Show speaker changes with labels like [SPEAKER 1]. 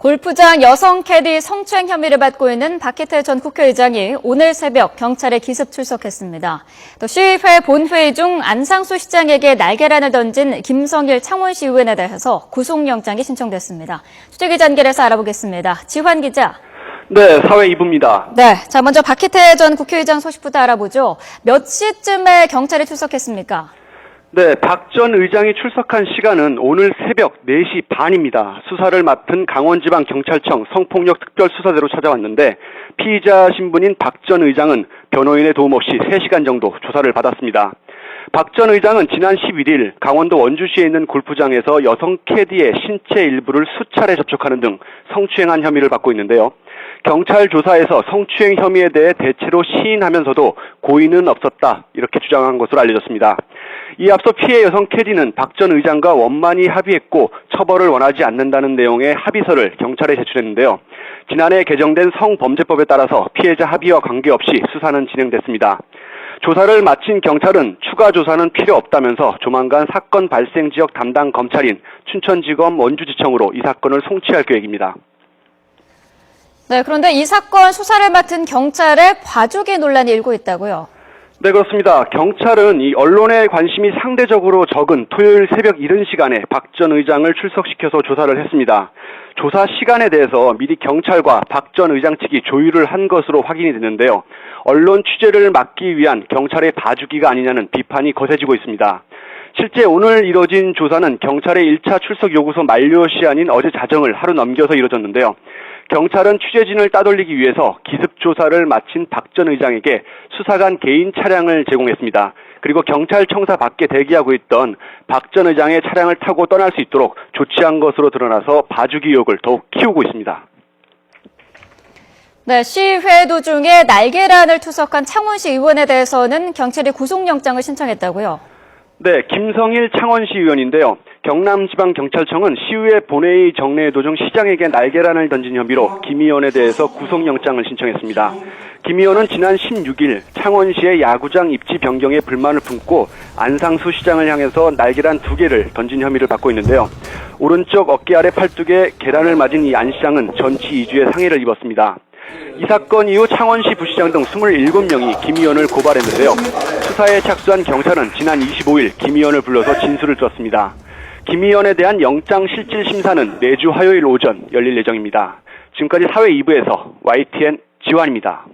[SPEAKER 1] 골프장 여성 캐디 성추행 혐의를 받고 있는 박희태 전 국회의장이 오늘 새벽 경찰에 기습 출석했습니다. 또 시의회 본회의 중 안상수 시장에게 날계란을 던진 김성일 창원시 의원에 대해서 구속영장이 신청됐습니다. 취재기자 연결해서 알아보겠습니다. 지환 기자.
[SPEAKER 2] 네, 사회 2부입니다.
[SPEAKER 1] 네, 자 먼저 박희태 전 국회의장 소식부터 알아보죠. 몇 시쯤에 경찰에 출석했습니까?
[SPEAKER 2] 네, 박 전 의장이 출석한 시간은 오늘 새벽 4시 반입니다. 수사를 맡은 강원지방경찰청 성폭력 특별수사대로 찾아왔는데 피의자 신분인 박 전 의장은 변호인의 도움 없이 3시간 정도 조사를 받았습니다. 박 전 의장은 지난 11일 강원도 원주시에 있는 골프장에서 여성 캐디의 신체 일부를 수차례 접촉하는 등 성추행한 혐의를 받고 있는데요. 경찰 조사에서 성추행 혐의에 대해 대체로 시인하면서도 고의는 없었다 이렇게 주장한 것으로 알려졌습니다. 이 앞서 피해 여성 캐디는 박 전 의장과 원만히 합의했고 처벌을 원하지 않는다는 내용의 합의서를 경찰에 제출했는데요. 지난해 개정된 성범죄법에 따라서 피해자 합의와 관계없이 수사는 진행됐습니다. 조사를 마친 경찰은 추가 조사는 필요 없다면서 조만간 사건 발생 지역 담당 검찰인 춘천지검 원주지청으로 이 사건을 송치할 계획입니다.
[SPEAKER 1] 네, 그런데 이 사건 수사를 맡은 경찰에 봐주기 논란이 일고 있다고요?
[SPEAKER 2] 네, 그렇습니다. 경찰은 이 언론의 관심이 상대적으로 적은 토요일 새벽 이른 시간에 박 전 의장을 출석시켜서 조사를 했습니다. 조사 시간에 대해서 미리 경찰과 박 전 의장 측이 조율을 한 것으로 확인이 됐는데요. 언론 취재를 막기 위한 경찰의 봐주기가 아니냐는 비판이 거세지고 있습니다. 실제 오늘 이뤄진 조사는 경찰의 1차 출석 요구서 만료 시한인 어제 자정을 하루 넘겨서 이뤄졌는데요. 경찰은 취재진을 따돌리기 위해서 기습조사를 마친 박 전 의장에게 수사관 개인 차량을 제공했습니다. 그리고 경찰청사 밖에 대기하고 있던 박 전 의장의 차량을 타고 떠날 수 있도록 조치한 것으로 드러나서 봐주기 의혹을 더욱 키우고 있습니다.
[SPEAKER 1] 네, 시의회 도중에 날계란을 투석한 창원시 의원에 대해서는 경찰이 구속영장을 신청했다고요?
[SPEAKER 2] 네, 김성일 창원시 의원인데요. 경남지방경찰청은 시의회 본회의 정례 도중 시장에게 날계란을 던진 혐의로 김 의원에 대해서 구속영장을 신청했습니다. 김 의원은 지난 16일 창원시의 야구장 입지 변경에 불만을 품고 안상수 시장을 향해서 날계란 2개를 던진 혐의를 받고 있는데요. 오른쪽 어깨 아래 팔뚝에 계란을 맞은 이 안 시장은 전치 2주의 상해를 입었습니다. 이 사건 이후 창원시 부시장 등 27명이 김 의원을 고발했는데요. 수사에 착수한 경찰은 지난 25일 김 의원을 불러서 진술을 들었습니다. 김 의원에 대한 영장 실질 심사는 내주 화요일 오전 열릴 예정입니다. 지금까지 사회 2부에서 YTN 지환입니다.